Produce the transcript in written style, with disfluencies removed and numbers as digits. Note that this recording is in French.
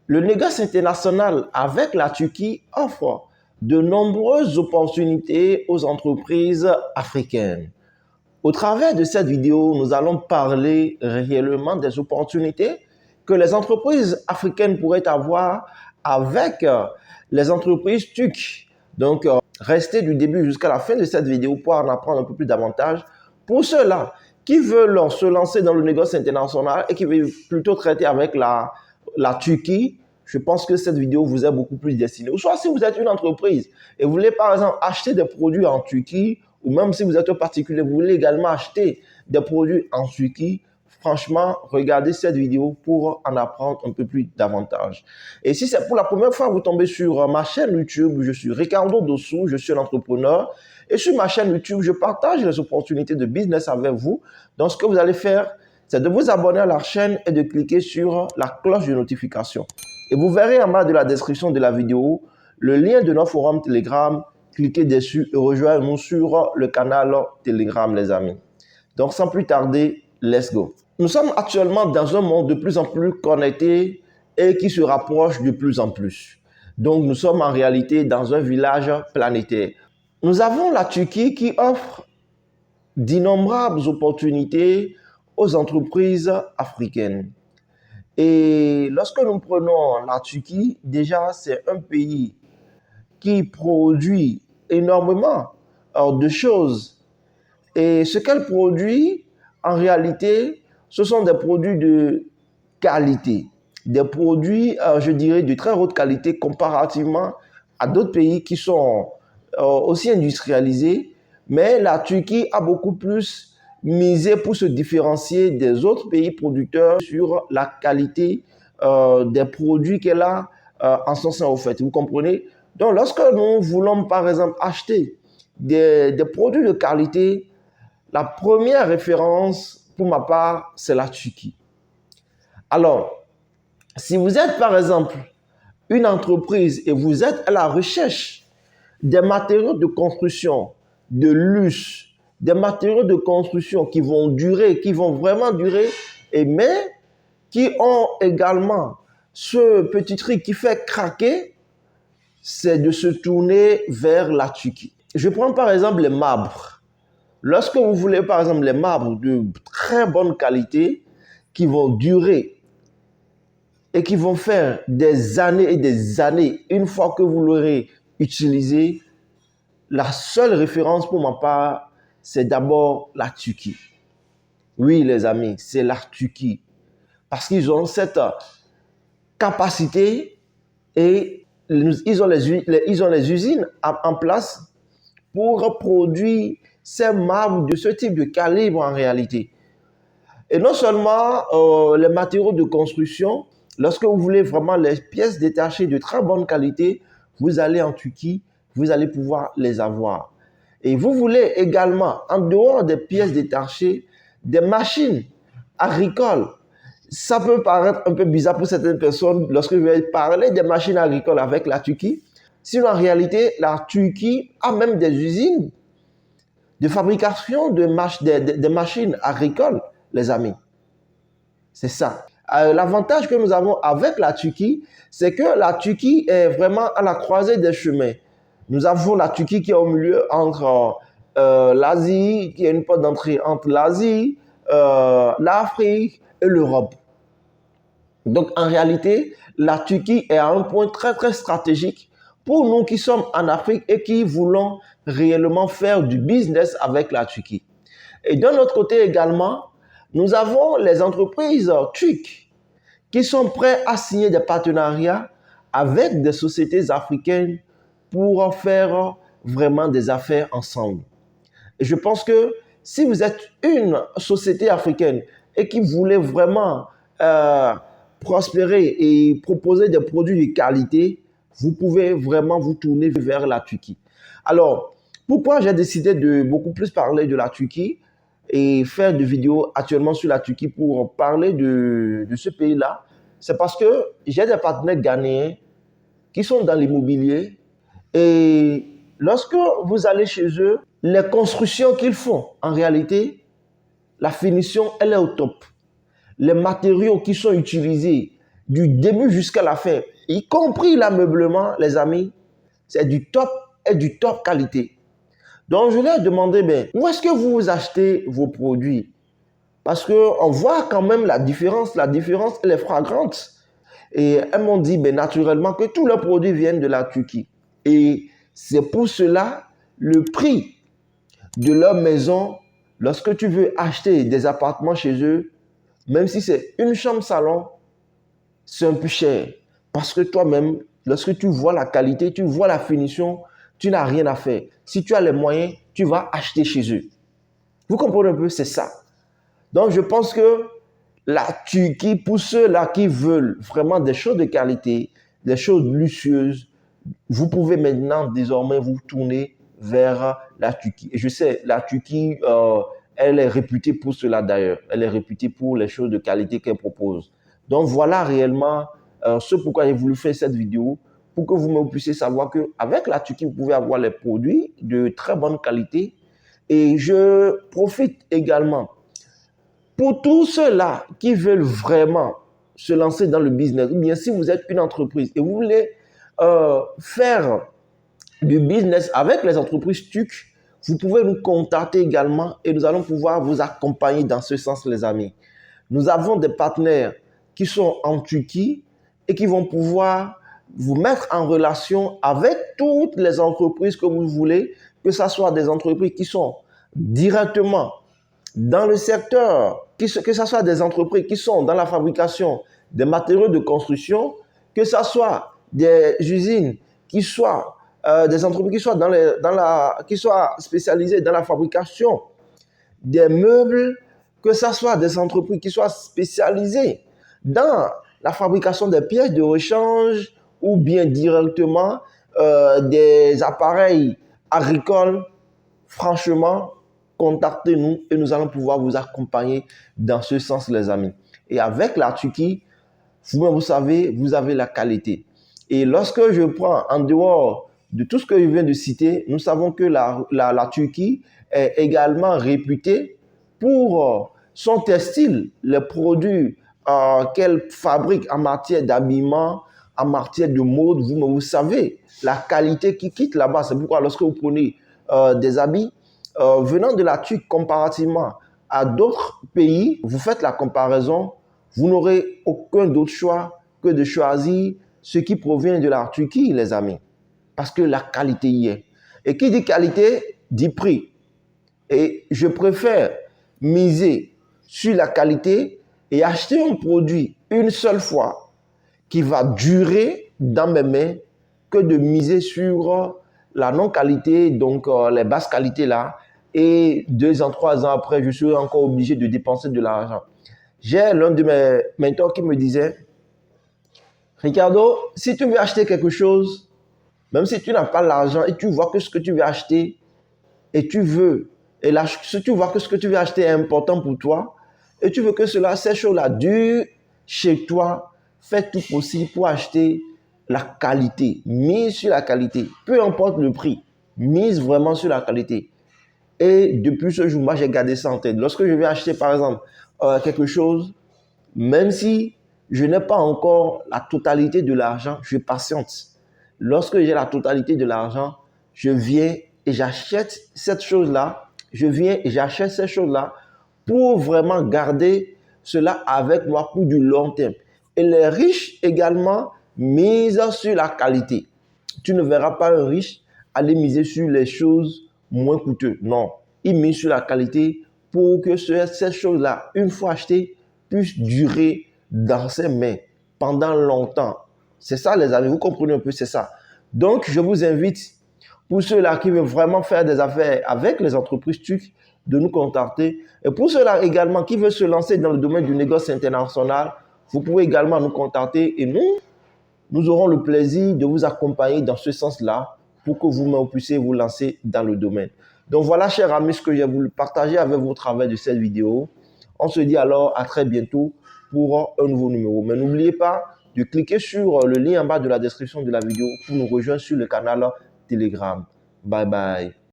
Le négoce international avec la Turquie offre de nombreuses opportunités aux entreprises africaines. Au travers de cette vidéo, nous allons parler réellement des opportunités que les entreprises africaines pourraient avoir avec les entreprises turques. Donc, restez du début jusqu'à la fin de cette vidéo pour en apprendre un peu plus davantage. Pour ceux-là qui veulent se lancer dans le négoce international et qui veulent plutôt traiter avec la Turquie, je pense que cette vidéo vous est beaucoup plus destinée. Ou soit si vous êtes une entreprise et vous voulez par exemple acheter des produits en Turquie, ou même si vous êtes un particulier, vous voulez également acheter des produits en Turquie, franchement, regardez cette vidéo pour en apprendre un peu plus davantage. Et si c'est pour la première fois que vous tombez sur ma chaîne YouTube, je suis Ricardo Dossou, je suis un entrepreneur. Et sur ma chaîne YouTube, je partage les opportunités de business avec vous. Donc, ce que vous allez faire, c'est de vous abonner à la chaîne et de cliquer sur la cloche de notification. Et vous verrez en bas de la description de la vidéo le lien de notre forum Telegram. Cliquez dessus et rejoignez-nous sur le canal Telegram, les amis. Donc, sans plus tarder, let's go. Nous sommes actuellement dans un monde de plus en plus connecté et qui se rapproche de plus en plus. Donc, nous sommes en réalité dans un village planétaire. Nous avons la Turquie qui offre d'innombrables opportunités aux entreprises africaines. Et lorsque nous prenons la Turquie, déjà, c'est un pays qui produit énormément de choses. Et ce qu'elle produit, en réalité, ce sont des produits de qualité. Des produits, je dirais, de très haute qualité comparativement à d'autres pays qui sont aussi industrialisés. Mais la Turquie a beaucoup plus misé pour se différencier des autres pays producteurs sur la qualité des produits qu'elle a en son sein au fait. Vous comprenez? Donc, lorsque nous voulons, par exemple, acheter des produits de qualité, la première référence, pour ma part, c'est la Turquie. Alors, si vous êtes, par exemple, une entreprise et vous êtes à la recherche des matériaux de construction, de luxe, des matériaux de construction qui vont durer, qui vont vraiment durer, mais qui ont également ce petit truc qui fait craquer, c'est de se tourner vers la Turquie. Je prends par exemple les marbres. Lorsque vous voulez par exemple les marbres de très bonne qualité qui vont durer et qui vont faire des années et des années, une fois que vous l'aurez utilisé, la seule référence pour ma part, c'est d'abord la Turquie. Oui les amis, c'est la Turquie. Parce qu'ils ont cette capacité et ils ont les usines en place pour produire ces marbres de ce type de calibre en réalité. Et non seulement les matériaux de construction, lorsque vous voulez vraiment les pièces détachées de très bonne qualité, vous allez en Turquie, vous allez pouvoir les avoir. Et vous voulez également, en dehors des pièces détachées, des machines agricoles. Ça peut paraître un peu bizarre pour certaines personnes lorsque je vais parler des machines agricoles avec la Turquie. Sinon, en réalité, la Turquie a même des usines de fabrication de machines agricoles, les amis. C'est ça. L'avantage que nous avons avec la Turquie, c'est que la Turquie est vraiment à la croisée des chemins. Nous avons la Turquie qui est au milieu entre l'Asie, qui est une porte d'entrée entre l'Asie, l'Afrique et l'Europe. Donc, en réalité, la Turquie est à un point très, très stratégique pour nous qui sommes en Afrique et qui voulons réellement faire du business avec la Turquie. Et d'un autre côté également, nous avons les entreprises turques qui sont prêtes à signer des partenariats avec des sociétés africaines pour faire vraiment des affaires ensemble. Et je pense que si vous êtes une société africaine et qui voulait vraiment prospérer et proposer des produits de qualité, vous pouvez vraiment vous tourner vers la Turquie. Alors, pourquoi j'ai décidé de beaucoup plus parler de la Turquie et faire des vidéos actuellement sur la Turquie pour parler de ce pays-là? C'est parce que j'ai des partenaires ghanéens qui sont dans l'immobilier et lorsque vous allez chez eux, les constructions qu'ils font, en réalité, la finition, elle est au top. Les matériaux qui sont utilisés, du début jusqu'à la fin, y compris l'ameublement, les amis, c'est du top et du top qualité. Donc, je leur ai demandé, ben, où est-ce que vous achetez vos produits? Parce qu'on voit quand même la différence elle est flagrante. Et elles m'ont dit, ben, naturellement, que tous leurs produits viennent de la Turquie. Et c'est pour cela, le prix de leur maison, lorsque tu veux acheter des appartements chez eux, même si c'est une chambre-salon, c'est un peu cher. Parce que toi-même, lorsque tu vois la qualité, tu vois la finition, tu n'as rien à faire. Si tu as les moyens, tu vas acheter chez eux. Vous comprenez un peu, c'est ça. Donc, je pense que la Turquie, pour ceux-là qui veulent vraiment des choses de qualité, des choses luxueuses, vous pouvez maintenant, désormais, vous tourner vers la Turquie. Et je sais, la Turquie, elle est réputée pour cela d'ailleurs. Elle est réputée pour les choses de qualité qu'elle propose. Donc, voilà réellement ce pourquoi j'ai voulu faire cette vidéo, pour que vous puissiez savoir qu'avec la Turquie, vous pouvez avoir les produits de très bonne qualité. Et je profite également pour tous ceux-là qui veulent vraiment se lancer dans le business, ou bien si vous êtes une entreprise et vous voulez faire du business avec les entreprises turques, vous pouvez nous contacter également et nous allons pouvoir vous accompagner dans ce sens, les amis. Nous avons des partenaires qui sont en Turquie et qui vont pouvoir vous mettre en relation avec toutes les entreprises que vous voulez, que ce soit des entreprises qui sont directement dans le secteur, que ce soit des entreprises qui sont dans la fabrication des matériaux de construction, que ce soit des usines qui soient des entreprises qui soient spécialisées dans la fabrication des meubles, que ce soit des entreprises qui soient spécialisées dans la fabrication des pièces de rechange ou bien directement des appareils agricoles. Franchement, contactez-nous et nous allons pouvoir vous accompagner dans ce sens, les amis. Et avec la Turquie, vous savez, vous avez la qualité. Et lorsque je prends en dehors de tout ce que je viens de citer, nous savons que la Turquie est également réputée pour son textile, les produits qu'elle fabrique en matière d'habillement, en matière de mode. Vous savez, la qualité qui quitte là-bas. C'est pourquoi lorsque vous prenez des habits venant de la Turquie comparativement à d'autres pays, vous faites la comparaison, vous n'aurez aucun d'autre choix que de choisir ce qui provient de la Turquie, les amis. Parce que la qualité y est. Et qui dit qualité, dit prix. Et je préfère miser sur la qualité et acheter un produit une seule fois qui va durer dans mes mains que de miser sur la non-qualité, donc les basses qualités là. Et 2 ans, 3 ans après, je serai encore obligé de dépenser de l'argent. J'ai l'un de mes mentors qui me disait, Ricardo, si tu veux acheter quelque chose, même si tu n'as pas l'argent et tu vois que ce que tu veux acheter et tu veux, et là, si tu vois que ce que tu veux acheter est important pour toi et tu veux que ces choses-là durent chez toi, fais tout possible pour acheter la qualité. Mise sur la qualité, peu importe le prix, mise vraiment sur la qualité. Et depuis ce jour, moi, j'ai gardé ça en tête. Lorsque je vais acheter, par exemple, quelque chose, même si je n'ai pas encore la totalité de l'argent, je patiente. Lorsque j'ai la totalité de l'argent, je viens et j'achète cette chose-là. Je viens et j'achète cette chose-là pour vraiment garder cela avec moi pour du long terme. Et les riches également misent sur la qualité. Tu ne verras pas un riche aller miser sur les choses moins coûteuses. Non, il mise sur la qualité pour que cette chose-là, une fois achetée, puisse durer dans ses mains pendant longtemps. C'est ça, les amis, vous comprenez un peu, c'est ça. Donc, je vous invite, pour ceux-là qui veulent vraiment faire des affaires avec les entreprises turques, de nous contacter. Et pour ceux-là également qui veulent se lancer dans le domaine du négoce international, vous pouvez également nous contacter et nous aurons le plaisir de vous accompagner dans ce sens-là pour que vous puissiez vous lancer dans le domaine. Donc voilà, chers amis, ce que j'ai voulu partager avec vous au travers de cette vidéo. On se dit alors à très bientôt pour un nouveau numéro. Mais n'oubliez pas de cliquer sur le lien en bas de la description de la vidéo pour nous rejoindre sur le canal Telegram. Bye bye.